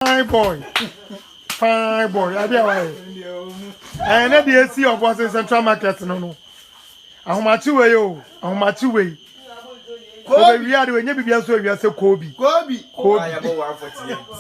Fine boy. Fine boy. I be away. And then the AC of was in Central Market no. Ahomachi way yo. Ahomachi way. Kobe we are when you be so we say koobi.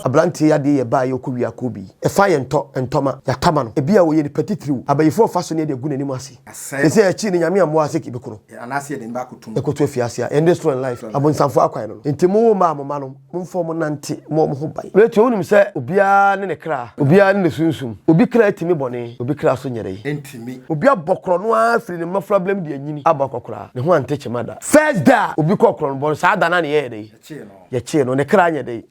Abranti ade ye ba yokuwi koobi. E fa ye ntoma ya tama no. E bia wo ye ni petitiriu. Abayifo fa so ne de gu nanim ase. E se achi ni nyame amwo ase kibekuro. Anase de mba kutum. E koto afiase a industry life. Abonsanfo akwan no. Enti mo ma no. Mfo mo nante mo ho bai. Wetu onim se obia ne kra. Obia ne sunsum. Obi kra timi bone. Obi kra so nyere. Entimi. Obi abokro no afiri ne mafra blem de anyini. Abakokra. Ne ho ante chemada. First da obi kokro no bon sa da na ne ye dey. Ye che no ne kra nya dey.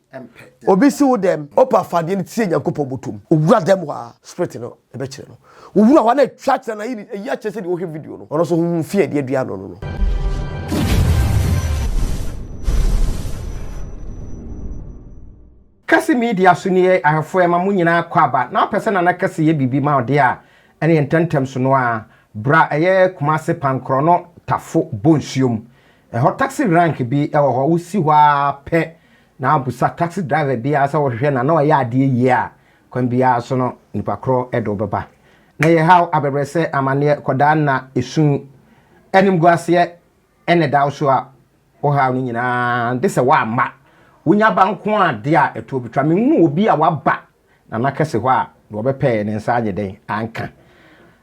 Obi si wo dem opa fade ne tie nyankopɔ botum. Owura dem wa spirit no e be kire no. Owura wa na twa kire na yi ya che se de wo hwe video no. Ono so hu fie de adua no. Kesse media so ne ahefo ema mu nyina kwaba na pese na kesse ye bibi ma ode a ene ententem so no a bra eye kumase pankro no tafo bonsuom ho taxi rank bi e wo ho usi ho a pe na abusa taxi driver bi asa wo hwehwe na ya ade yi a kwan bia so no nipa kro edo beba na ye how abebrese amane koda na esun enim guase ene dawo so a wo ha no nyina de se wa ma wonya banko ade a eto bitwa me hu obi a waba na Kesse ho a wo bepe ne nsa ageden anka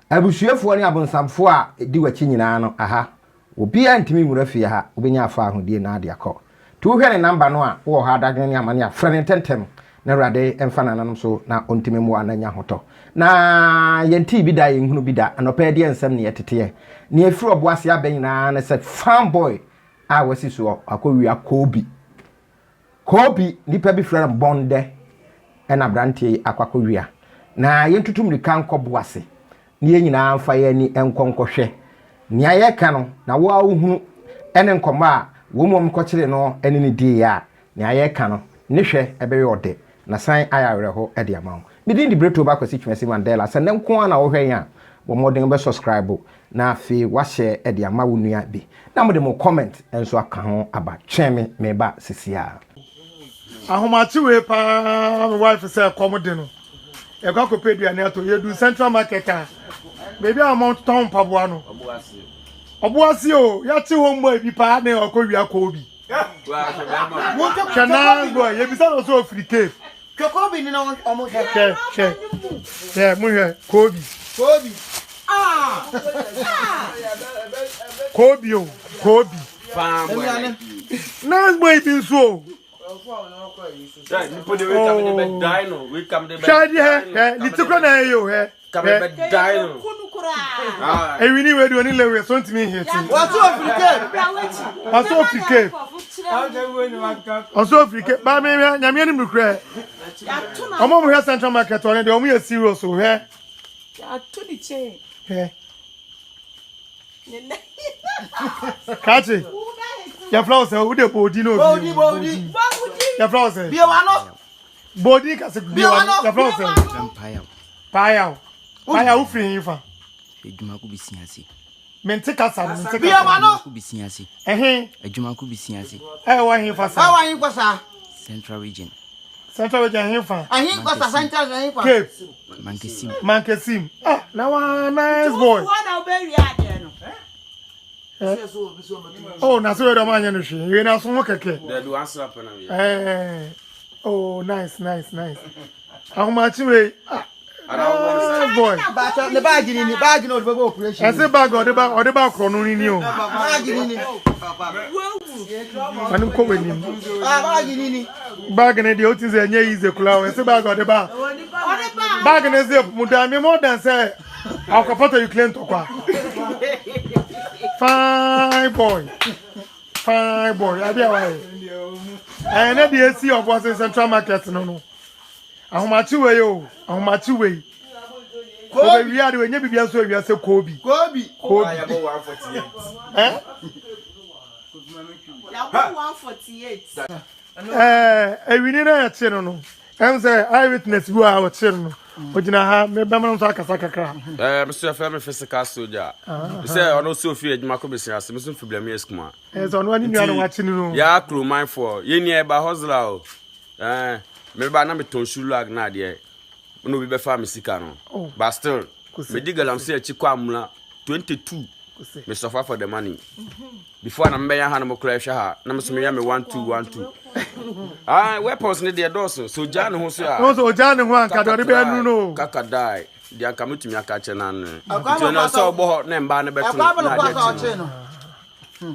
abusuefo ne abonsamfo a di wachi nyina no aha obi a ntimi nwura fie ha obenya afa ahodie na ade akọ to hwe ne number no a wo ha dagen ne amane a frene tentem na rade emfa nanom so na ontimi mu ananya hoto na yenti bi da yenhunu bi da anopa de ensem ne yetete ne efiri oboase abanyina na se fanboy a wasi so akọwia koobi nipa bi frere bonde ena brantie akwakọwia na yentutum ni kan kọboase ne yenyina amfa ye ni enkonkohwe ne ayeka no na wo ahunu ene nkoma a wo mom kọkire no ene ni di ya ne ayeka no ne hwe ebe yode na san ayawre ho e de amawo midin di breto ba kwasi twesi Mandela se ne nko na wo hwe ya wo modern be subscribe na afi wa share e de amawo nua bi na mo de mo comment enso aka ho aba tweme me ba sisia Ahomachi we pa my wife say come de no. E kwa ko pedua na to yedu Central Market a. Baby amount ton paboa no. Obuasi o, ya ti ho mbo bi pa na okowia koobi. Kana go ye bi sa no so Afrique. Koobi ni na omo che. Mu hwe koobi. Koobi. Na boy bi so. You put the way come the dino. We come the bed. Little na yo he. Come the dino. E we ni we do ni lewe so ntimi here. What's Afrique? Ba me nyame ni mukra. Omo mo here Central Market one dey omo ye serious o he. Ya to the chain. He. Kachi. Ya flowers e wo de bodi no. Bodi. Ya flowers e. Bi wa no. Bodi ka se bi wa no. Ya flowers e. Paya u free fa. Ejuma ku bisiase. Mente kasa mente Bi wa no. Ku bisiase. Ejuma ku bisiase. Wa hin fa sa. Wa hin kwa sa. Central region hin fa. Hin kwa sa Central hin kwa. Cape. Mankesim. Ah, na wa nice boy. One obey ya no. Oh, na so do manya no hwe. We na so mo keke. They do answer up na. Oh, nice. Ahomachi we. Boy. But the bag no the operation. I say bag or the bag kro no ni o. Bag ni. Anu ko we ni. Bag ni. Bag na dey otin say nya easy kula o. I say bag or the bag. Bag na say mudami more than say akopata you claim to kwa. Fine boy. I be away. And na the AC of was in Central Market no. Ahomachi we yo. Kobe we are we nya bibia so we say koobi. I about 148. Ya 148. We need na che no. Em say eyewitness bu a wo che no. Ojina ha me ba man so akasa kakra. Mr. Family physical soldier. You say ono so fi adwuma ko besia se so fi blame eskuma. So no ani nua no wa che no. Ya crew mine for. Ye ni e ba hustler o. me ba na me ton shulag na de no be fa me sika no but still me digalam say chi kwa amuna 22 me suffer for the money before na me ya ha na mo kra hwe ha na me so me ya me 1212 weapons ne de doso so ja ne ho so a so ja ne ho anka do be anu no kaka die dia ka mutumi aka che na no so na so bo na mba ne beto na dia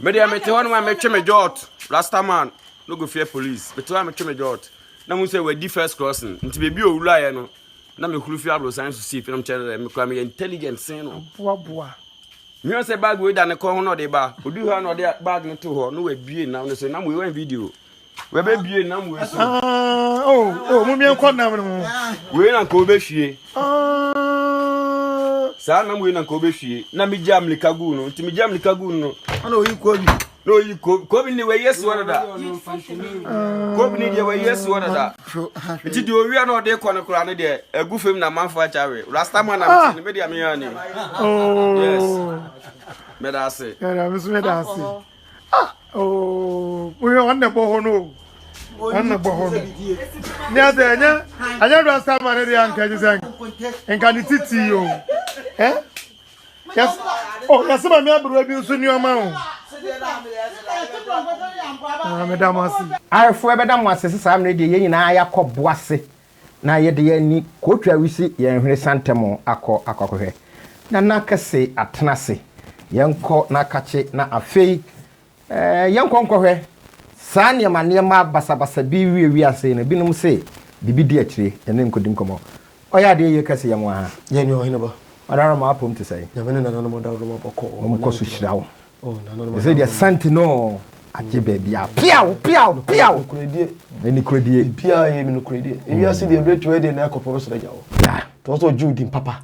me dia me te ho no me twe me jot last man no go fear police me te ho me twe me jot na mu say we di first crossing nti bebi owula ye no na me huru fi abro science see film channel me kwa me intelligent sen no boa me say bag we da ne ko ho no de ba odi ho no de bag no to ho no we bie na no say na we one video we be bie na mu we so mu mi enko na mu we na ko be hwie sa na mu na ko be hwie na me jam likagu no nti me jam likagu no ana oyi koobi no yi koobi ni we yes wona da koobi ni de we yes wona da nti de owi na ode ko no kura ne de agufem na manfa chawe rasta man na me de ame ani yes me da se ya me so me da se we on the boho no on the boho ni ade anya rasta man de anka jisan enka ni titi yo yes yes ma me abro bi nso ni o ma o madam asi arfo ebedam wase sesa amre de yen nyina yakɔboase na ye de yani kotwa wisi yen hwere santemo akɔhwɛ na Kesse atenase yenko na kache na afei yenko nkɔhwɛ saa nneɛma basabasa bi wi ase na binom se bibi di akire ene nkodi nkɔmɔ ɔya de ye Kesse yɛm ha ye ni o hina ba adara ma apom te sɛ ya mene na na mo da ro mo bɔkɔ mo kɔ so hyirawo na no ze de santino aje baby a piao eni kredie pia ye mi no kredie e wi ase de bretu e de na akɔpɔ so da jawo ya to so judi papa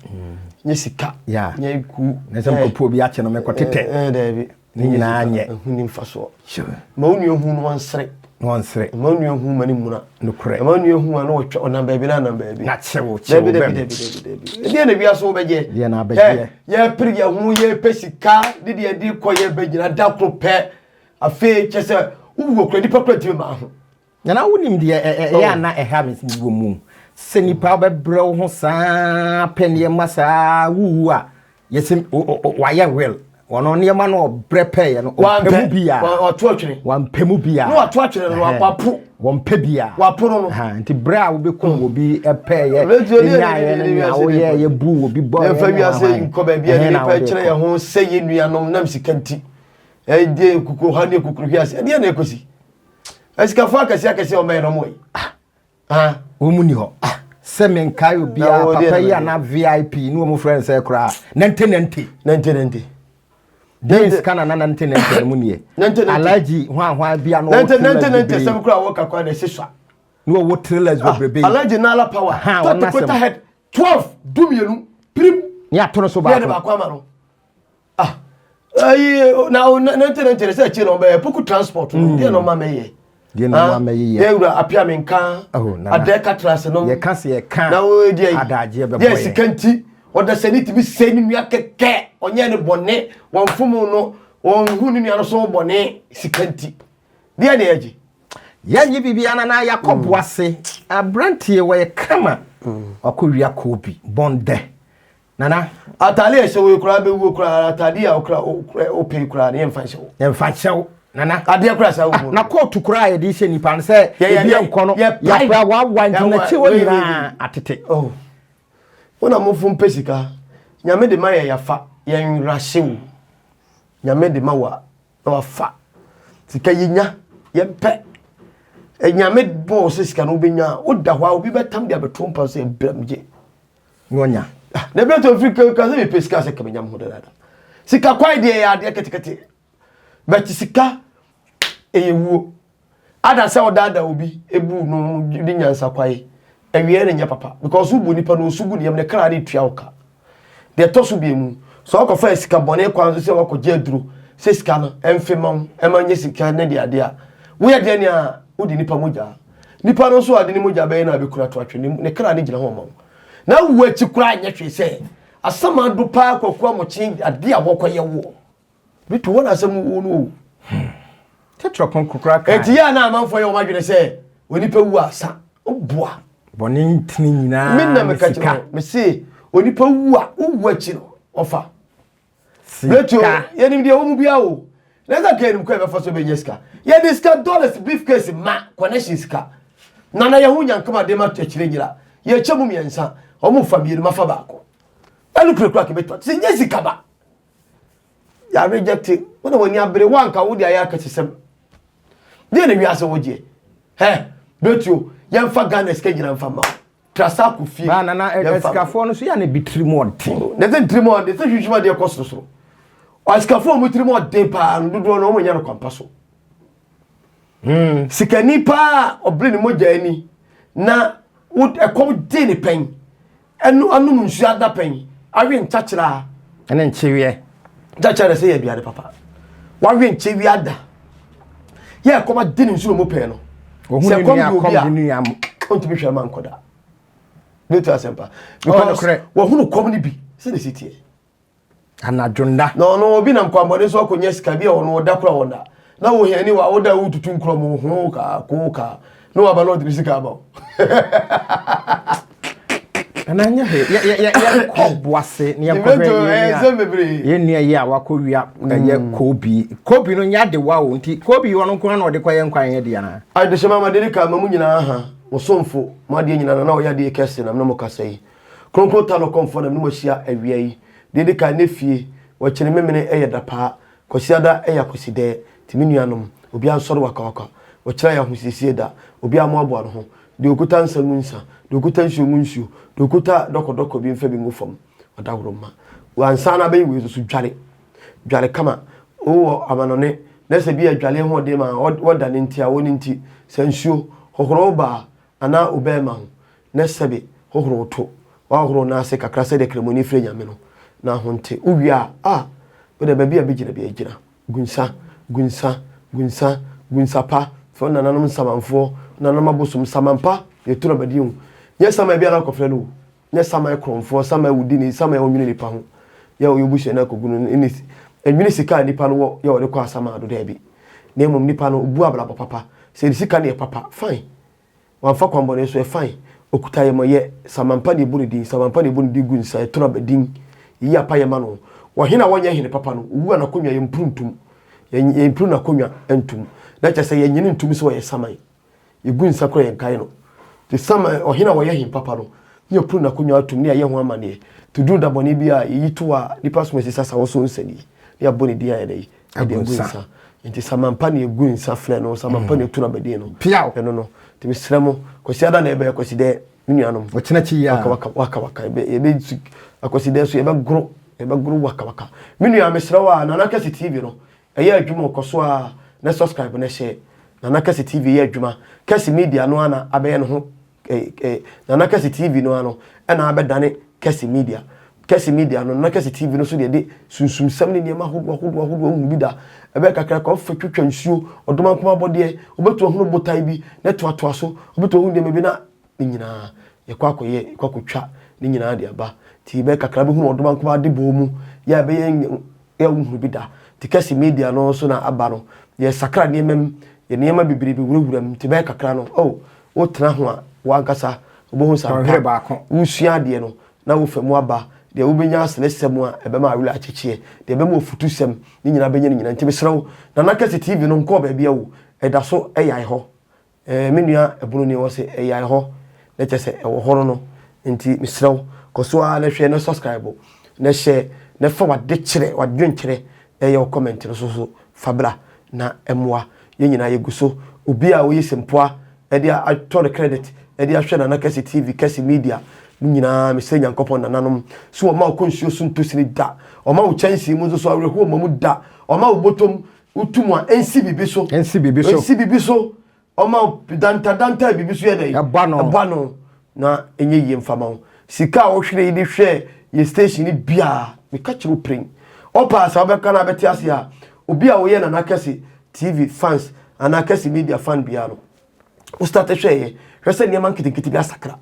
nye sika ya nye ku na sem ko po bi a che no me kɔtete da bi ni nyina anye huni mfaso ma unu ehu no wansere ma unu ehu mani muna no kure ma unu ehu na otwa onamba bi na namba bi na chewo debi e na bi aso beje ye na beje ye piri ye hu ye pesika de di koye begina da kro pe afi chese uwo kro di papa ti ma ho na wonim de ya na ha me wo mu se nipa bebre ho saa penie masa wu a yesim wa ye will wono niema no brepe no pemu bia oto atwene wan pemu bia no oto atwene no wapo won pe bia wapo no ha nti bra wo be kun obi epe ye nya wo ye bu obi boy e fa wi ase nko ba bia ni pa kire ye ho se ye nuanom nam sikanti e de kuko ha ne kukuru hwi ase de na ekosi asika fa akase o me no mo wo mu ni ho se menkai obi a papa ya na VIP ni wo mu friends e kra nante Days kana na nante mu nie alaji hwa bia no nante sem kra wo kakwa na siswa no wo trailers bebrebe alaji na la power to put head 12 dumienu prim ya to no so ba ya ba kwa ma no na nante se chi no be poku transport no no ma meye de no ma meye ye ura apia menka adeka trase no ye kan se ye kan na wo die adaje be boy ye sikanti oda seniti bi seni nua keke onye ne bone won fumu no won hunu nua no so bone sikanti dia ne age yanyi bibia na yakɔboase abrantie we kama akɔwia koobi bonde nana atale ehye we kura be wo kura atade a okura ope kura ne yemfa hyew nana ade kura sa wo na kotu kura ye de hye nipa se ebi enko no ya pra wa na chi wo nyina atete Ona mofu mpesika nyame de ma ye yafa ye nwrahyew nyame de ma wa na wafa sika yinya ye pe nyame bo sika no benya oda hwa obi betam de abetompa so embramje nyonya na beto afrika ka se pesika se kamenya mo dada sika kwai de ya de ketekete bet sika eyewu ada se odada obi ebu no di nyansa kwai ewie ne nya papa because ubu nipa no sugu ne kra ne tua oka de to so biemu so ko fa sika bone kwanzo se wako je duro se sika no emfemam emanye sika ne de ade a wo ye de ne a udi nipa moja nipa no so ade ne moja be na be kura to atwe ne kra ne gina ho mam na wo achi kura anya hwe se asama do pa kwakwa mo chi ade a wokoye wo bitu wona asam wo no tetro kon kukura ka eti ya na amanfo ye o madwene se onipa wu asa obua boni ntini nyina me na me ka kire me say onipa wu a wu achi no ofa leto yenim de wo mu bia o leza kenim ko be faso be nyeska ye diska dollars briefcase ma connection ska nana ye hunya nkama de ma tachire nyira ye chemu miensa omu family ma fa baako anu krekra ke beto se nyesika ba ya reject wona woni abere wanka wo dia ya ka chesem de na wiase woje leto ye mfa Ghana ska nyira mfa ma trasa ku fie ba nana eskafo no so ya na bitrimod ne ze bitrimod se hwehwema de koso so eskafo mu bitrimod de pa ndodo no mo nya no kwampa so sikani pa obli ni moja ani na would ekom de ne pen enu anum nsu ada pen awe nchachira ene nchewie nchachira se ye biade papa wawe nchewie ada ye ekoma de ne nsu no mo pen no se kom de nu am ontumi hwe man koda beto asempa because wo hunu kom ni bi se de sitie anadwonda no obi na nkwambode so akonye sika bi e wono da kura wonda na wo hiani wa woda wututu nkro mo ho ka ko ka no wa ba no de sika ba ananya ya ko boase ne ya ko be ye nua ye a wakowia ye kobi no nya de wa o nti kobi wo no ko na ode kwaye nkwan ye de yana ai de shema ma de ka mamu nyina ha wo somfo ma de nyina na wo ya de Kesse na mo kasai kronkro ta no komfo na mo hia awia yi de ka ne fie wo kire memene eye da pa kosiada eya koside timinuanom obi ansoro waka wo kire ya husiesie da obi amoabo no ho de okuta nsanunsa de okuta nsumunsu de okuta dokodoko bi mfa bi ngufom odawroma wansa na be wi so dware kama o amanone na se bi adwale ho de ma woda ne ntia woni nti sansuo hohoro ba ana obema ho na sebe hohoro to wa hohoro na se kakra se de kremoni fre nyame no na honte uwia we de baby abigina bi agina gunsa pa fo nananom samanfo nanama bosum samampa ye turo badiu ye sama bia na kofre no ye sama kromfo sama wudi ni sama onwini nipa ho ye oyobuhye na kogunu ni enwini sika nipa no ye ode kwa sama do da bi na emom nipa no obu abla papa se sika ne papa fine wanfa kwambo ne so fine okuta ye moye samampa de buni din samampa de buni di gunsa ye turo badin yi apa ye ma no wo hina wonya hine papa no obu na konwa ye mpruntum ye impru na konwa entum na cha se ye nyini ntum so ye saman ye gunsa kro ye kai no the sama o hina wo ye him papa no ye pru na konwa atum ne ye ho amane to do da boni bia yi to a nipa so mesi sasa wo so nsani ya boni dia ye dai ade gunsa nti samampa ne gunsa fle no samampa ne tuna badi no piao no ti misremo ko siada na ebe ko side nuanom wo tena chi ya waka ebe akoside so ebe gro waka minua mesrawa na Kesse TV no eye adwuma koso a na subscribe na share na Kesse TV ye adwuma Kesse media no ana abaye no ho na Kesse TV no ano na abedane Kesse media no na Kesse TV no so de sunsum sam ne niam ahodo bi da ebe kakra ko fatwatwa nsuo odoma nkoma bode obeto hono botai bi na toatoa so obeto hu de bi na nyina ye kwakotwa ni nyina de aba ti be kakra bi hu odoma nkoma de bomu ya be ye hu bi da ti Kesse media no so na aba no ye sakra ne mem ye ne ma bibiri bi wurawuram ti be kakra no o tena ho a wankasa obo sa ba ko usua de no na wo famu aba de wo benya aselesem a ebe ma awula achechie de ebe ma ofutusem ni nyina benya ni nyina nti besrew na Kesse TV no nko ba bia wo eda so eyai ho menua ebunu ni wo se eyai ho na chese ewo ho no nti besrew koso a na hwe na subscribe na share na fa wade kire wadwenkyire eye comment no so fabra na emwa ye nyina ye guso obi a wo yesempoa e dia atọ credit e dia hwe na Kesse TV Kesse media nyina mesenya nkopon nananom so o ma okonsuo so ntosini da o ma o chansi mu so awreho o ma mu da o ma o botom utum a ensi bibi so o ma danta bibi so ye dai abano na enye yie mfama sika o hwere yi hwe ye station bia me ka kire oprin o pass obeka na beti ase a obi a wo ye na Kesse TV fans ana Kesse media fan bia no o start hwe se niam nkitikiti bia sakra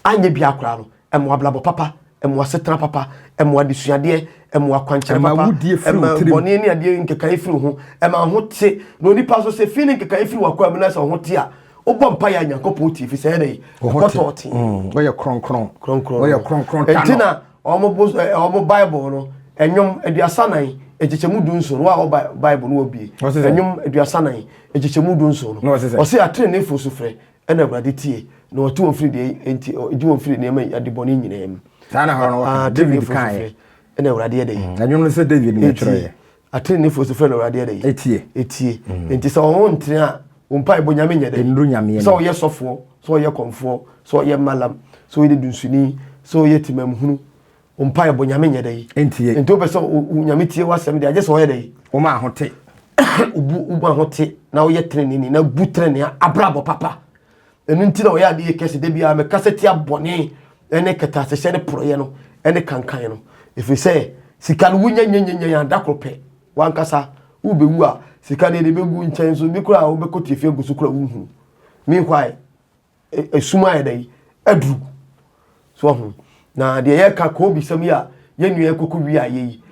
anye bia akra no emo ablabo papa emo asetra papa emo adisuade emo akwanchere papa emo boni ni ade nkeka ifiri ho ema ho te no nipa so se feeling nkeka ifiri wakwa am na se ho te a Obo mpa ya Nyankopon ti fi say dey. Koto ti. Wo ye kronkron. Kronkron. Wo ye kronkron ta. Entina omo Bible no enyom aduasanan echichemu du nso no wa Bible no obi. Enyom aduasanan echichemu du nso no. O se atrene fo so frɛ ena Awurade tie na otu on free dey enti eji on free na me adiboni nyinam. Sana ho David kan ena Awurade ye dey. Enyom no se David ni kyerɛ. Atrene fo so frɛ na Awurade ye dey. Etie. Enti se on ntia umpa ibo nyame nyede nru nyame so ye sofo so ye komfo so ye malam so ye dunsuni so ye timamhunu umpa ibo nyame nyede enti obeso nyame tie wasem de age so ye dey o ma hote ubu hote na wo ye trenini na bu treni abrabo papa enu nti na wo ya de Kesse de bia me kaseti abone ene keta se hye ne proye no ene kankan no if you say sika no wunya nyanya dakrope wankasa ubewu a sika de begu nchen so bi kura obekoti efie gusu kura wuhu mi kwai esuma ya dai adu so ho na de ye ka ko bi sam ya ye nua ekoku wi ayi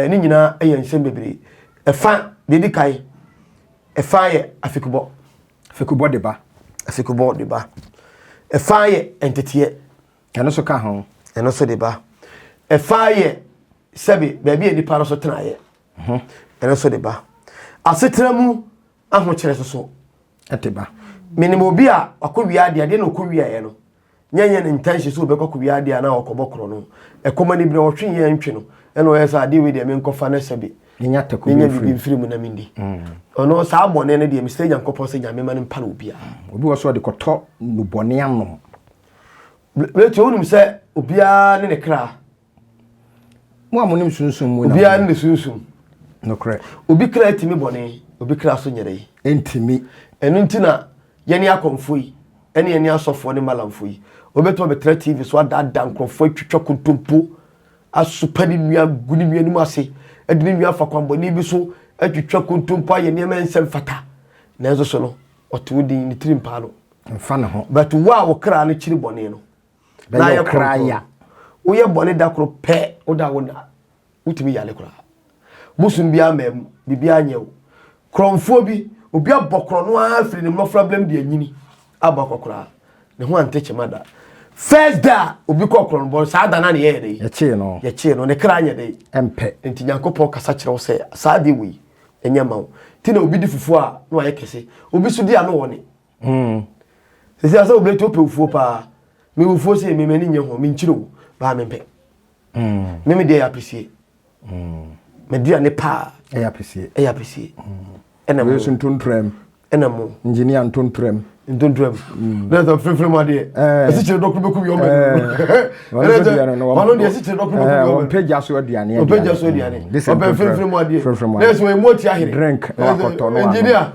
ni nyina eye nsem bebre efa de di kai efa ye afikubo de ba efa ye entete eno so ka ho eno so de ba efa ye sebi baby e di pa no so tena ye eno so de ba asetramu ahokyere so eteba minimo bi a akowia de na okowia ye no nyenye ne intention so obekokowia de na okobokro no ekomani bi na otwe ye ntwe no ena o yesa ade we de me nkofa na sebi nya takobi free mu na mindi ono sa abone ne de me stage ankopon se nyame ma ne mpa obi a obi wo so de koto no bone anom leto onum se obi a ne kra mo amonim sunsun mu na obi a ne sunsun no correct obi kra timi bone obi kra so nyere entimi enu ntina yeni akomfo yi ene yeni asofo ne malamfo yi obeto be tra TV so ada nkrofo twitwa kontompo asupani nua guni nua nimu ase edini nua fa kwamboni bi so atwitwa kontompo aye ne ensem fata na enzo so no otu di ni trimpa no mfa ne ho but wa wo kra no chiri bone no na ya kra ya wo ye bone da kro pe oda wona utimi yale kra musum bia mem bibia nyew kromfo bi obi abokro no afiri ne mofra blem de anyini abakokra ne ho anteche mada first da obi kokro no bo sa da na ne ye dey ye che no ne kra anye dey empe enti Nyankopon kasa kire wo se sa de wi enyama wo ti na obi di fufu a no aye Kesse obi su di ano woni sisi asa obi to pe fufu pa me fufu se me mani nye ho me nchiro ba me mpe me de ya pese me dia ne pa ya pese ena mo sun tuntrem ena mo engineer tuntrem na to free mo de esi chire dokuru beku yo me wano de esi chire dokuru beku yo me page aso aduane o page aso aduane o be free mo de na so emo ti ahire drink na akoto no engineer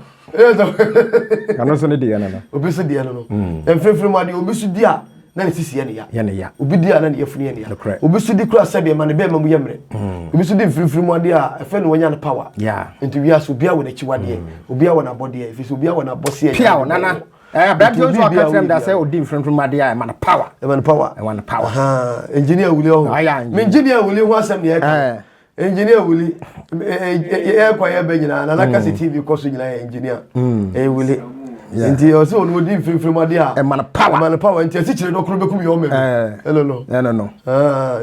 kanu so ne de yana na obi so de yana no free mo de obi so di a na ne sisi ye ne ya obi di a na ne yefunu ye ne ya obi so di kura sabe ma ne be ma mu yemre obi so di free mo de a efe no wonya ne power into we aso bia wo na chiwade obi a wo na body e fi obi a wo na boss e pia wo nana but you also can them that say odi free mo de a man power engineer wuli o me engineer wuli ho asem ne e engineer wuli e kwa ye be nyina na Kesse TV ko so nyina engineer wuli nti o so no di free mo de a man power nti esi chire dokuru bekum yo me no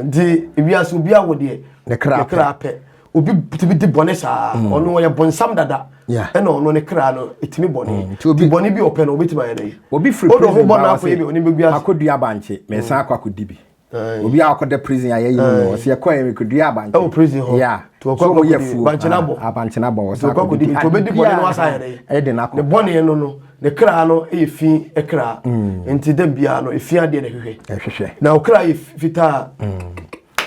nti ibiaso bia wo de ne kra pe obi tibi di bone sa ono ye bonsam dada ena ono ne kra no etimi bone ti bone bi open obi tiba ye dey obi free prison odo ho bona afọ ye bi oni begua akodua banche me san akodi bi obi akoda prison aye yi no se ekwa ye kodua banche prison ho to ko ye fu banche na bo so akodi bi to be di bone no asa ye dey e de na ko ne bone no ne kra no e fi e kra enti dem bia no e fi ade na hwehwe na o kra e fita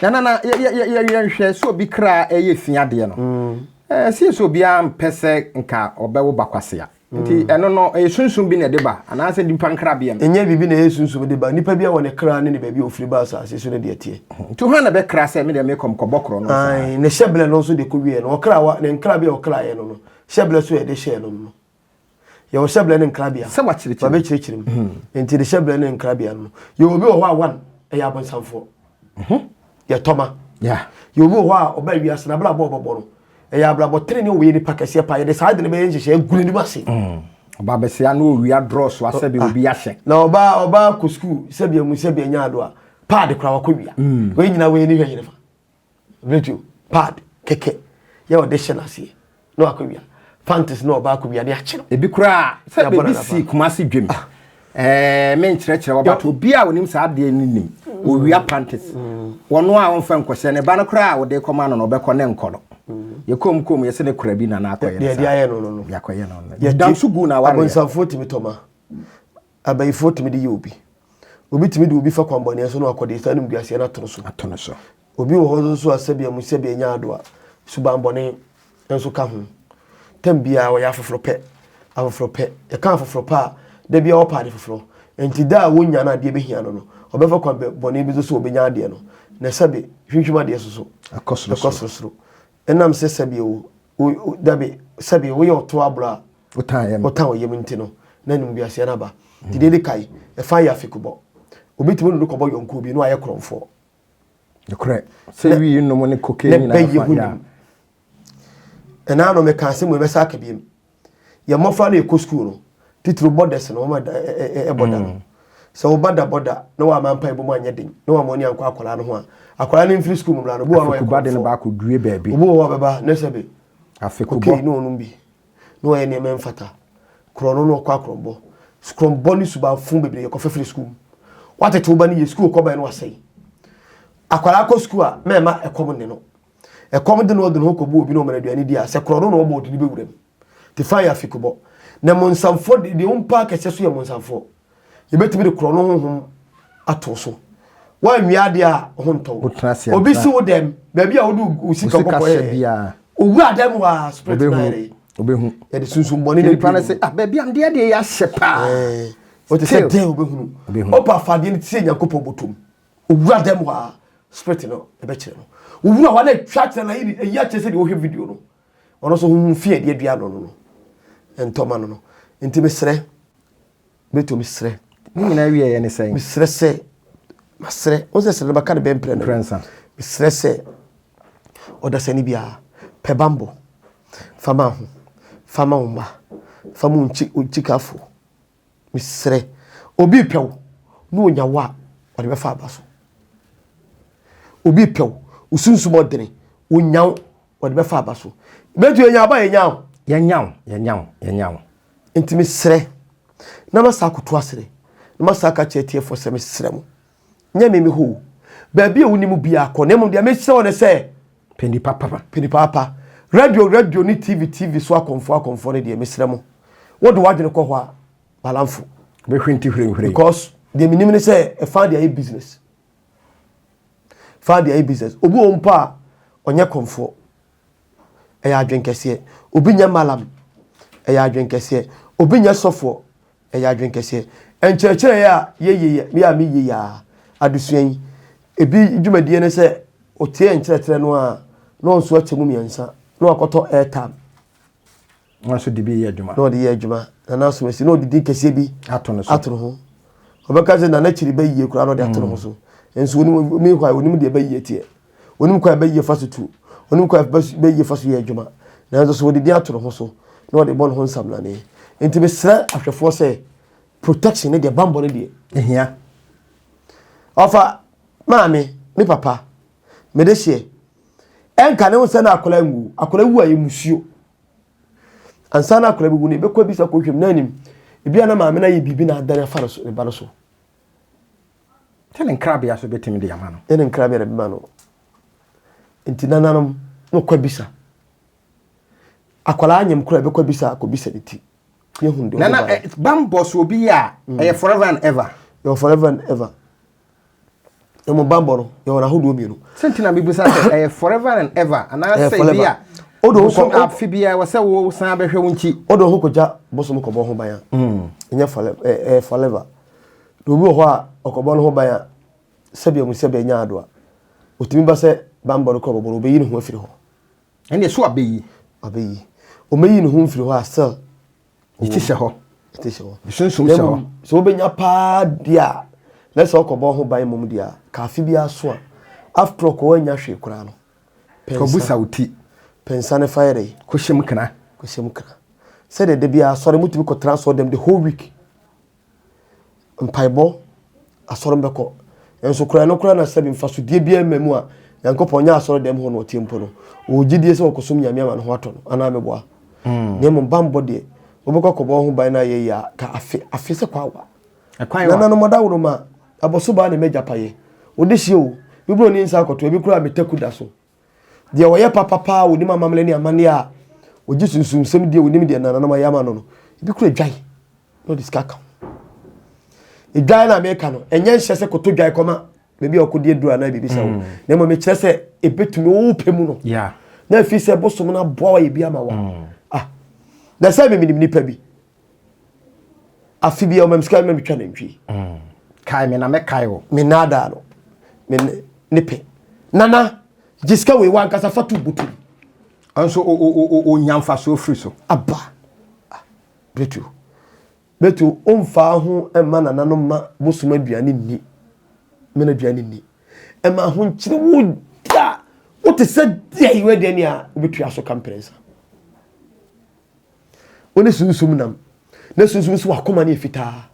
na ya hwehwe so bi kra e fi ade no si so bia mpese nka obewo bakwase a nti eno no sunsun bi na de ba ana se dimpa nkra bia enye bibi na sunsun de ba nipa bia wona kra ne ba bia ofiri ba sa se so ne de tie to ha na be kra se me de me kom kobokro no ai ne sheble no so de ko wie no kra wa ne nkra bia o kra ye no sheble so ye de she no ye o sheble ne nkra bia se wa chire ba be chire nti de sheble ne nkra bia no ye obi o ho a one e ya bonsamfo ye toma ye obi o ho a oba wi asna bla bo no e ya bla bo tre ne o ye ni pakese pa ye de sa de ne be nje she guru ni mase Oba besia no owia draw so asabe obi ahye. Na oba ko school sabe mu sabe nya ado a pad kra wakobia. We nyina we ni hwehire fa. Radio pad keke. Ye audition ase. No akobia. Fantasy no oba akobia de akye no. Ebi kra sabe bi si kumasi dwem. Men kyerɛkyerɛ wabato obi a wonim saa de nim owia panties wono a wonfa nkɔhyɛ ne ba no kra a wode kɔma no no bɛkɔ ne nkɔdo yekom yɛse ne kura bi na na akɔyɛ de ayɛ no yakɔyɛ no yɛ dam so gu na wa abonsamfo timi toma abayifo timi de yɛ obi timi de obi fa kwambɔne so no akɔde sa nim duase na atono so obi wo ho so asabia mu sabia nya ado a subambɔne nso ka ho tambia wo ya afoforo pɛ yɛ ka afoforo pa de bia opade foforo enti da wonya na de behia no obefa kwa bone bi so obenya ade no na sabe hwihwima de so akosoro enam se sabe o dabe sabe wo yo to abra otan oyem nti no na nim bia se na ba ti de kai e fa ya fikubo obitimo no kobo yonko bi no aye kromfo ekure se wi no mo ne cocaine na fa ya ena no me kan se mo be sa ka biem ye mofa na e ko school no titru borders no ma border so border no wa mampa ebo mo anye den no wa mo ni anko akola no ho a akola ni free school mo bla no bo wa ko bade no ba ko due baabi bo wa baba na sebe afekubo no no bi no ye ne memfata krono no kwa krombo skrombo ni suba fun bebre ye ko free school wate to ba ni ye school ko ba no wasai akola ko school a mema ekom ne no ekom de no de no ko bo obi no mara duani dia se krono no bo de be wuram te fa ya fekubo na monsamfo de umpa kese so ye monsamfo ye betimi de krono honhom ato so wa nwiade a honto obi si wo dem baabi a wodu usika kokko ye owu adam wa spirit na re obehu ye de sunsun boni na plan say baabi am de ya hyepa o te se de obehu opa fade ni tie nyankopɔ botom owu adam wa spirit no e be kire no owu a wa na twa kire na yi ya kire se de wo hwe video no ono so hu fie de adua no entoma no enti mesre beto mesre ni nyina wie ye ne sai mesre se masre o se sere baka de bempre no prensa mesre se oda sani bia pe bambo fama umba famu unchi kafo mesre obi pew no onyawa o de be fa abaso obi pew usunsu modene onyaw o de be fa abaso beto enya ba yenyaw intimi sre na masa kutu asre na masa ka chetie fo se me sre mu nya me ho baabi a wonimu bia akonem dia me se wona se peni papa radio ni tv so akonfo ne dia me sre mu wo do wadwene ko ho a balamfo be hwenti hwere because the minimum ne se e fa dia business obu ompa onye konfo e ya adwen kese obi nya malam e ya adwen kese obi nya sofo e ya adwen kese enkyerkyere ya ye ya adusuan ebi dwumadie ne se otie enkyerkyere no a no nso akyemu miensa no akoto airtime nso de bi ye adwuma no de ye adwuma na so mesi no de kese bi atono ho obeka ze na chiri ba yie kura no de atono so enso oni mi kwa oni de ba yie tie oni kwa ba yie fasutu oni kwa ba yie fasu ye adwuma na nso so de atono ho so no de bon ho nsam na ne enti mesra ahwefo se protection ne de bambo ne de ehia ofa maami ni papa me de hie enka ne wo se na akola wu aye musuo ansa na akola bi ne be kwa bi sa ko hwem na anim ebi ana maami na ye bibi na adare fa so ne ba no so tele nkrabia so betimi de yama no ene nkrabia de bi ma no enti nananom no kwa bisa akola anyem kura be kwa bisa ko bisa ne ti ye hunde na bambos obi a forever and ever you're forever and ever emo bambo no you're na hodo mienu sentina bibusa say forever and ever ana say bia odo ko afibia wo say wo san behwe wonchi odo ho koja bosom ko bo ho ban enya forever do bi ho a okobo no ho ban sabia mu sabia nya ado a otimi ba say bambo no ko bo bo yi no ho afiri ho ene so abeyi o meyi no ho afiri ho a sel iti se ho sunsun se ho so benya pa dia let's talk about ho ban mum dia ka afi bia so a after ko wanya hwe kura no ko busa uti pensane fire ko hyem kana said the bia sorry mutimi ko transfer them the whole week mpaibo asoro mbeko enso kura no kura na sabi mfaso die bia mamu a yankopon nya asoro dem ho no tiempo no ogidie se okosom nyame ama no ho ato no ana meboa nemo bambo de obekọ kobo ho ban na ye ya ka afi se kwa wa na no moda wo ma aboso ba na meja paye odehie o bibro ni nsa akoto ebi kura metaku da so de wo ye papa wo ni mamamle ni amane a oji sunsun sem de wo ni de na na ma yama no ebi kura dwai no diskaka idwai na America no enye nhye se koto dwai koma bebi okodi edura na bibi se wo na mo me kire se ebetumi wo pemu no yeah na fi se bosom na boa ye bi ama wa na se me nipa bi afi bi o memska me twa na ntwi kai me na me kai wo me nada no me nipe nana jiska we wan kasa fatu butu anso o nyamfa so free so aba betu omfa ho ema nana no ma bosom aduane ni me na aduane ni ema ho nkyire wo da o te se dia we de ni a obetu aso kampresa one sunsum nam na sunsum so wakoma ne fita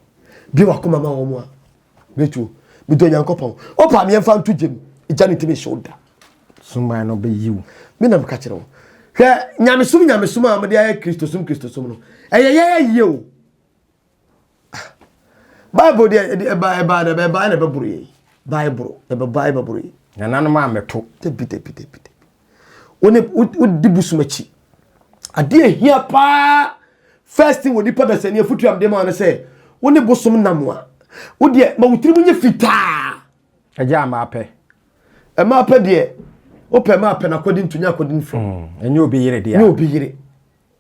bi wakoma ma wo mo a betu bi do nyankopon opa me mfa nto gem ija ne timi shoulder sumba no be yiwu me na mka kire wo hwe nyamesum a me de aye kristosum no eye o Bible de ba na be buru ye Bible buru ye na nanu ma meto te bite one dibusumachi ade ehia pa first thing woni pa bese ne afutu am de ma na say woni bosom namwa wo de ma wutiri munye fita aja ma apɛ ma apɛ de o pɛ ma apɛ na according to nya according from enye obi yire dia ne obi yire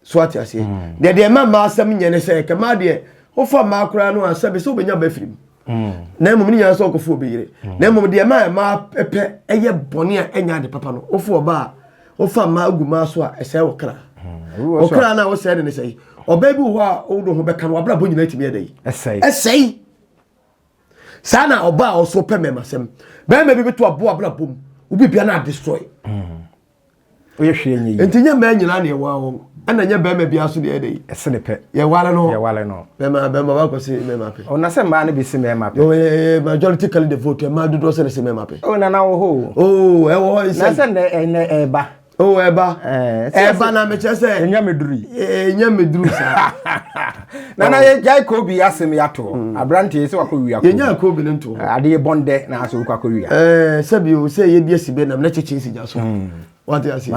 so ati ase de ma asem nye ne say ke ma de o fa ma akura no asabe so obenya ba firim na emom ni nya so okofo obi yire na emom de ma pɛ eye bone a enya de papa no o fo ba o fa ma aguma so a ese wo kra o kra na wo say de ne say oba bi wo a wo do ho beka no abra bo nyina timi eda yi esei sana oba o so pɛ memasem ba ma bi beto abo abra bom obi bia na destroy o ye hwe enyi entinya ma nyina na ye wa wo ana nya ba ma bia so de eda yi esene pɛ ye wale no ba ma ba ko se me ma pɛ o na se ma na bi se me ma pɛ o majority call the vote ma do se me ma pɛ o na wo ho o e wo na se ne ba o eba na me chese enya meduru sa na ye jai koobi asem yato abrante se wakọ wiya ko enya koobi nto ade ye bonde na aso wakọ wiya sabi o se ye die sibe na me cheche si jaso what you say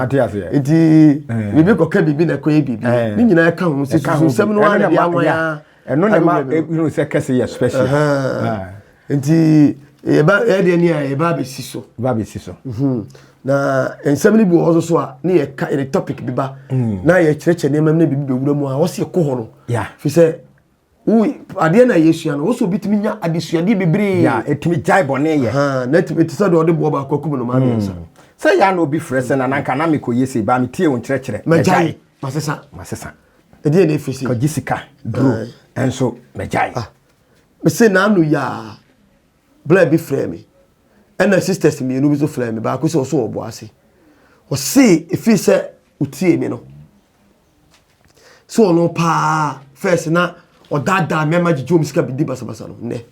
iti bibi ko ka bibi na ko ye bibi ni nyina ka ho se susem no ana dia nwa eno na ma you se kese ye special iti e ba e de ni e ba be siso na ensem ni bi wo so a na ye ka e topic bi ba na ye kireche ne mam na bibi be wura mu a wo se ko ho no fi se ade na yesu no wo so bitimi nya adesuade bebre etimi jai bone ye na timi ti so de ode bo ba kwakum no ma me nsa se ya na obi frese na nanka na me ko yesi ba me tie won kireche majai masesa ede na efisi ko gisika bro enso majai me se na anu ya bla bi frame and the sisters me no bi so frame ba ko se so obo ase o se efi se utie me no so no pa first na o dada mema jijom sika bi di basabasa no ne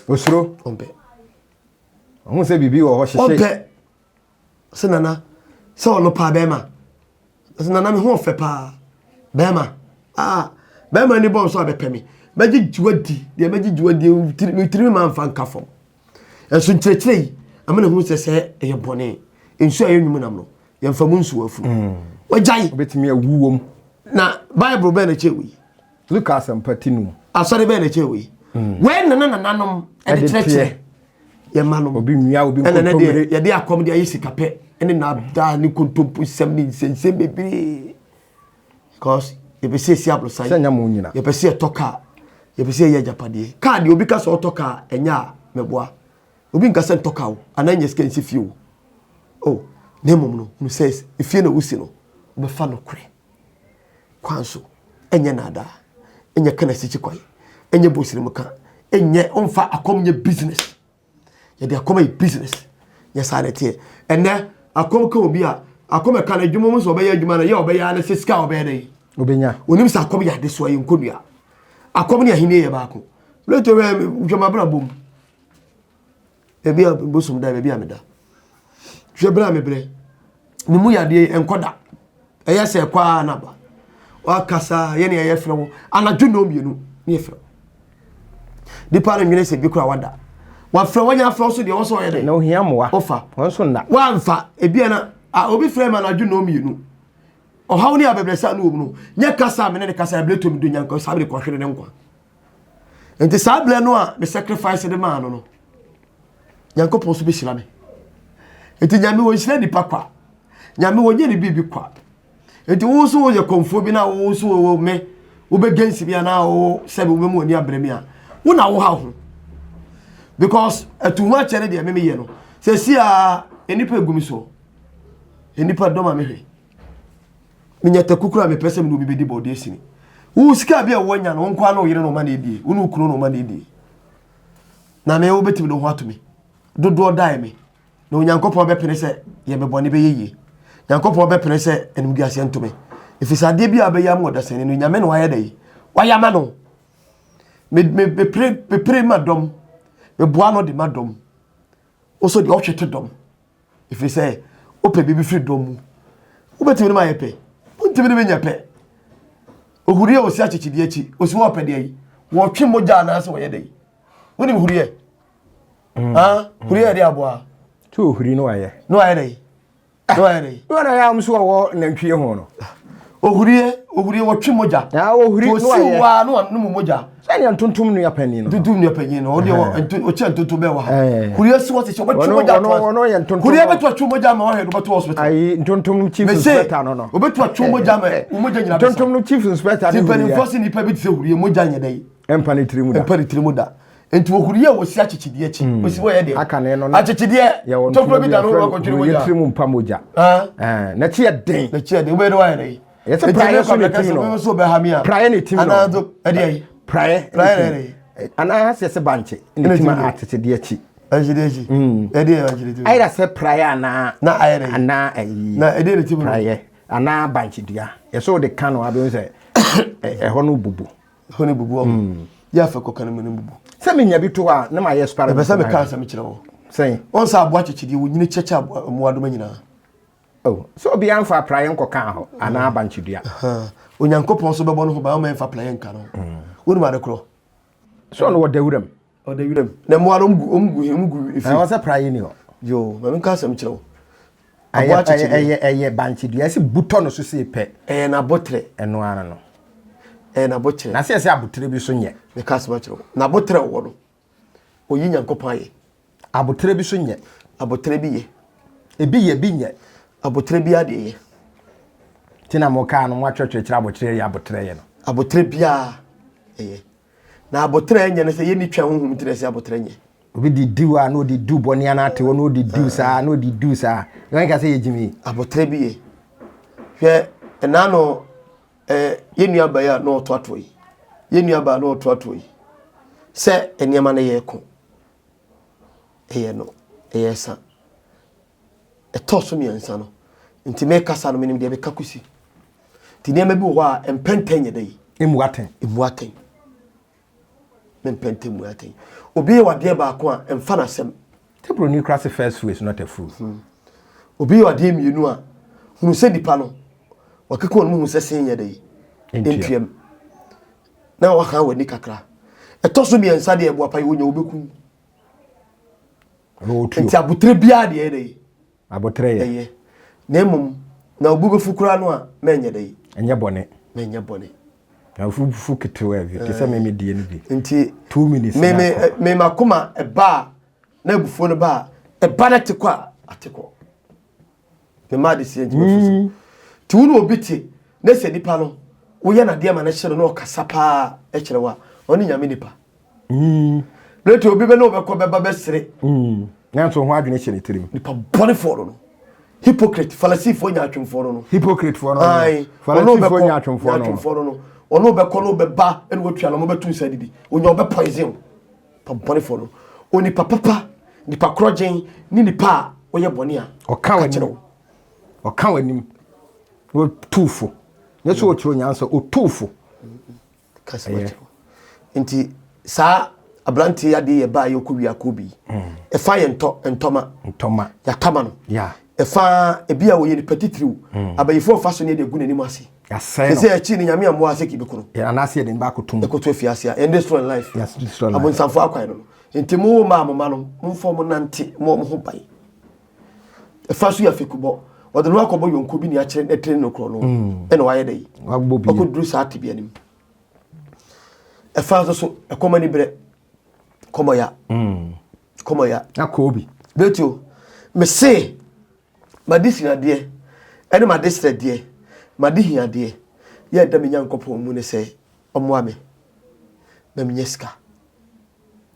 osuro ombe ohun se bibi wo ho hye ombe se nana se o no pa bema se nana me ho fe pa bema bema ni bon so abepemi maji juwadi de maji juwadi tiri ma mfa nka fom enso nkyerɛkyerɛ amana hu sɛ ɛyɛ bɔne enso ayɛ nwum nam no yɛmfa mu nso afu wajai obetimi awuwom na bible be na chewi Lucas empatinu asɔre be na chewi we nananom ɛde kyerɛkyerɛ yɛ manom obi nwia obi nkontomre yɛ de akom de ayi sikapɛ ɛne na da ne kontompo sɛm ne nsensɛm bebre because yɛ be se si abrosan sɛnya mo nyina yɛ be se toka yɛ be se yɛ japade ka de obi ka so toka ɛnya meboa obi nka se toka wo ananya skensi fie wo oh ne mom no no says ifie na wusi no obe fa no kure kwanso enye nada enye kana sichi kwai enye bosiri muka enye onfa akomnye business ye de akoma business ye sanete enne akom ka obi a akoma kana dwuma mu so obe ya dwuma na ye obe ya na siska obe ya dai obenya onim sa akom ya de so ayi nkodua akom ne ahine ye baako leto we dwama bra bom ebi abosum da ebi ameda hwe bra mebre ni mu ya de enkoda eye se kwa na ba wa kasa ye ne ye frɛ wo anadwo no mienu ne frɛ dipa no nwene se bi kura wada wa frɛ wanya frɛ so de wo so ye de na ohia moa ofa wonso nda wa mfa ebi na obi frɛ ma anadwo no mienu o hawo ne abebresa no omu no nya kasa me ne kasa ableto mi do nyanko sabe ko hwere ne nkwa enti sabre no a the sacrifice de man no nyanko pon so be hira me enti nyame wo hira dipa kwa nyame wo nye ne bibi kwa enti wo so wo ye konfo bi na wo so wo me wo be gensi bi na wo sebe wo mu ani abremi a wo na wo ha ho because atu ho chere de me ye no se si a enipa egumi so enipa doma me hwe minyata kukura me pese me no bi di body esini wo sika bia wo nya no nkwa na o yire no ma na edie wo no kuro no ma na edie na me wo betimi no ho atumi dodo dai me na onyankopon be pene se ye me bone be yeye nyankopon be pene se enimgu ase ntome ifisade bia be yam oda sene no nyame no waye dai wayama no me pre madom me boa no de madom oso de ohwete dom ifise ope bibi free dom wo betimi no ma ye pe ntimi ne nya pe ohuri o si achechidi achi o si wo pede ayi wo twe moja na ase wo ye dai woni huri e huri e de aboa tu ohuri no aye dai no na ya mso wo nantwie ho no ohuri wo twe moja ya ohuri no aye o si wa no moja sani antontom no ya pani no tuntum no pani no o de o che antontom be wa huri esi wo se wo twe moja to no ya antontom huri e beto twe moja ma wo he do beto hospital ai antontom chief inspector no o beto twe moja ma o moja nyina antontom no chief inspector ni pani force ni pa bi se huri moja nya dai empani trimu da enti ohuri e wo si achechidi achi o si wo ye de akane no achechidi e to pro bi da no ko twiri moja trimu mpa moja na chi ye den wo be do wa ye dai yes prayer so timi no so be ha mi a prayer ni timi no anado e de prayer ana se banche ni timi achechidi achi ajide e de ajide aira se prayer na ayere ana ayi na e de ni timi prayer ana banche dia yeso de kanu abi se hono bubu ya fa ko kan mene bubu se me nya bi to a na ma yes para be se me kan se me kire wo sen on sa abo achechidi wo nyine checha muado manyina oh so obi anfa prayer nko kan ho ana banche dia onyankopon so bebo no ho ba o me fa prayer nka no woni ma de kro so no wodawuram na muado omgu ifi wa se prayer ni ho yo me kan se me kire wo aye banche dia se buto no so se pe na botre eno ara no na botre na se abutre bi so nye me kan se me kire wo na botre wo no oyi nyankopon aye abutre bi so nye abotre bi ye ebi ye bi nye abotre bi ade ye tina mo ka no mo atwetwekira abotre ye abotre ye no abotre bia na abotre nye ne se ye ni twa honhum tire se abotre nye obi di diwa no di du boni ana ate wo no di du sa no di du sa yan ka se ye jimi abotre bi ye hwe na no ye nua ba ya no to yi ye nua ba no to yi se eniema na ye ko no sa etoso mi ansa no nti me kasa no menim de be kakusi ti niema bi wo a empenten ye dai emuaten empenten muaten obi wa de ba ko a emfa na sem tebro ni class first face not a fool obi wa de mienu a hunu se dipa no wakeko no mu se sen ye dai entwem na wa kan wani kakra etoso mi ansa de e bo apai wonya obeku nti abutre bia de ye dai abotre ye nemum na obugo fukura no a menye dai enye bone na fufu kitwe vi ke se me die ni bi nti 2 minutes me makoma eba na bufo no ba eba na tekwa ateko me ma de sie nti ti wo no obiti na se nipa no wo ye na de ma na hye no kasa pa e kire wa oni nyame nipa Blete obi be no be ko be ba be sere na so ho adwene hye ne tirim nipa bone for no hypocrite fallacy for nya atwemfo no hypocrite for no ai fallacy for nya atwemfo no ono be ko no be ba ene wo twa no mo be tun sadidi onyo be poison pa bone for no oni papa nipa krogen ni nipa oye bone a o ka wanim wo tufo Yeso otro nyansa otufo. Kase macho. Nti sa abranti ade ye ba ye kowi akobi. E fa ye ntoma. Ya tama no. Yeah. E fa e bia wo ye ni petitiriw. Abayifo fa so ne de gu nanim ase. Ya say no. Se e chi ni nyame amwo ase ki be kono. Ya na ase de ba kotum. E koto afiase a destroy life. Yes, destroy life. Abon sanfo akwan no. Nti mo ma no mfo mo nante mo ho bai. E fa so ya fekubo. Ode no akobo yonko bi ni a kire etre no kro no. E no waye dai. Wagbo bi. Okoduru sa ate bi anim. E fa so e komani bre. Komo ya. Na koobi. Betio. Me say madisi na de. Ene madisi de. Madihi ade. Ye da me nyankopon mu ne say omoa me. Na me nyeska.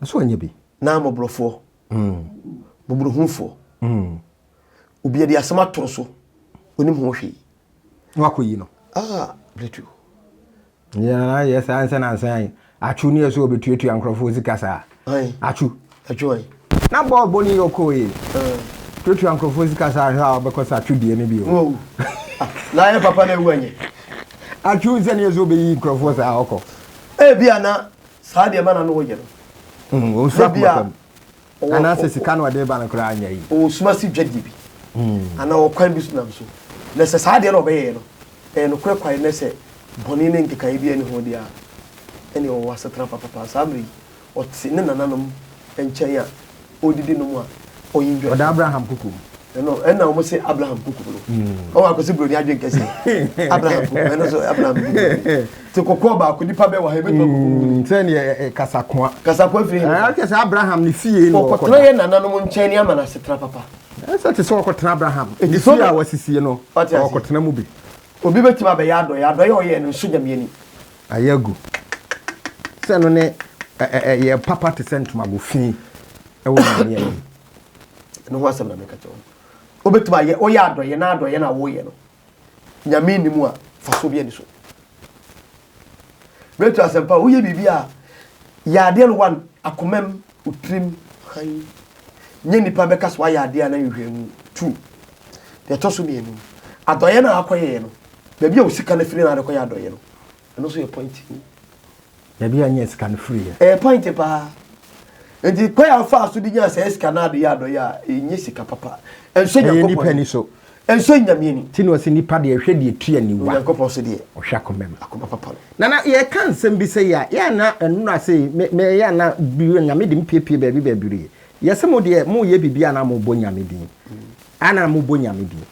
So anya bi. Na mobrofo. Bubruhunfo. Obi e de asema toro so. Onim ho hwe. No akoyi no. Betio. Ya yes ansa achu ni eso obetuetu ankrofo zikasa. Achu ajoy. Na ball boni yokoyi. Tuetu ankrofo zikasa ha obekosa achu die ne bi o. Na ye papa na ewu Achu ze ni eso be yi ankrofo sa okọ. Bia na sa de ma na no wo ye no. O sa papa. Ana se sika no de ba na kra anya yi. O suma si dwadi bi. Ana o kwan bi so nam so. Na se sa de no be ye no. No kwekwan na se boni ne nkeka bi ani ho dia. Ene o wasatra papa samri. O tsi ne nananom enchen ya odidi no mu a oyinjwe. Oda Abraham kuku. No, na o say Abraham kuku no. O akosi bro ni adwen kese. Abraham kuku, no so Abraham kuku. Ti kokko ba ko nipa be wa he beto kuku. Tse ni kasakwa. Kasakwa firi. Kese Abraham ni fie no. O ko tro ye nananom nchen ni ama na setra papa. Esa ti so ko tena Abraham. Ni fie a wasisie no. O ko tena mu bi. Obi betima be ya do ye o ye no so nyame ni. Ayagu. Se no ne ye papa te sentuma go fi. E wo na ye. No ho asem na me ka cho. Obetima ye o ya do ye na wo ye no. Nyame ni mu a faso bi ani so. Betu asempa wo ye bibia ya de no one akomam utrim han. Nye nipa be kaso ya de na hwehwemu 2. De to so bi enu. Adoye na akoye no. Bebia o sika na firi na akoye adoye no. No so ye point. Bebia nye sika na firi ya. Point pa. Enti kwaya fa so di nya se sika na adoye adoye a enye sika papa. Enso nya nipa ni so. Enso nyame ni. Ti no se nipa de hwe de etua ni wa. Yankopon so de. O hwa komem. Akoma papa. Na ye kan sem bi se ya na enu na se me ya na bi nyame de mpiepie ba bi. Yese mo de mo ye bibia na mo bo nyame din. Ana mo bo nyame din.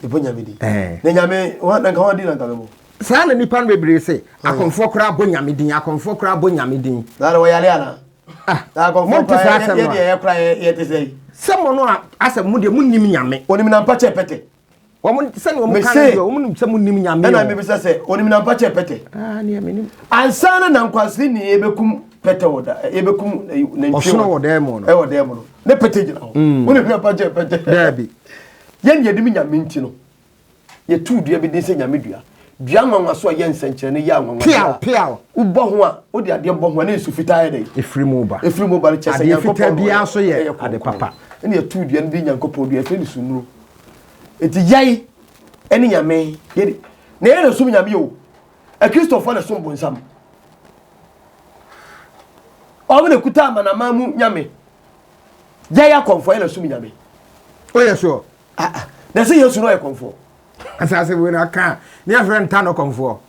Ebo nyame din. Na nyame wa na kan wa din na kan mo. Sa na nipa no bebre se akonfo kra bo nyame din, akonfo kra bo nyame din. Na wo yale ana. Na akonfo kra ye de ye kra ye te sei. Samo no asa mu de munnim nyame. Onim na mpa che pete. Wo mun se no mo kan yo, mun se munnim nyame. Na me bisa se onim na mpa che pete. Ni amenim. Ansana na nkwasri ni ebekum pete woda. Ebekum na ntwe. Osono wo dem no. Wo dem no. Ne pete gina ho. Onim na mpa che pete. Dabi. Yen ye dimi nyame nti no. Ye tu dua bi din se nyame dua. Dua nwanwa so ye nsenkyere ne ya nwanwa. Piao. Ubo ho a, wo de ade bo ho na esu fitaa ye dai. Efrimu ba. Efrimu ba che se yankopon. Ade fitaa bia so ye ade papa. Ene ye tu dua ne yankopon dua fe ni sunuro. Enti yai ene nyame ye na ye na sum nyame yo. A Christopher na sum bonsam. O me kuta manama mu nyame. Yai akonfo ye na sum nyame. O ye so. Na se yesu no ye konfo. Asase we na ka ni afre nta no konfo.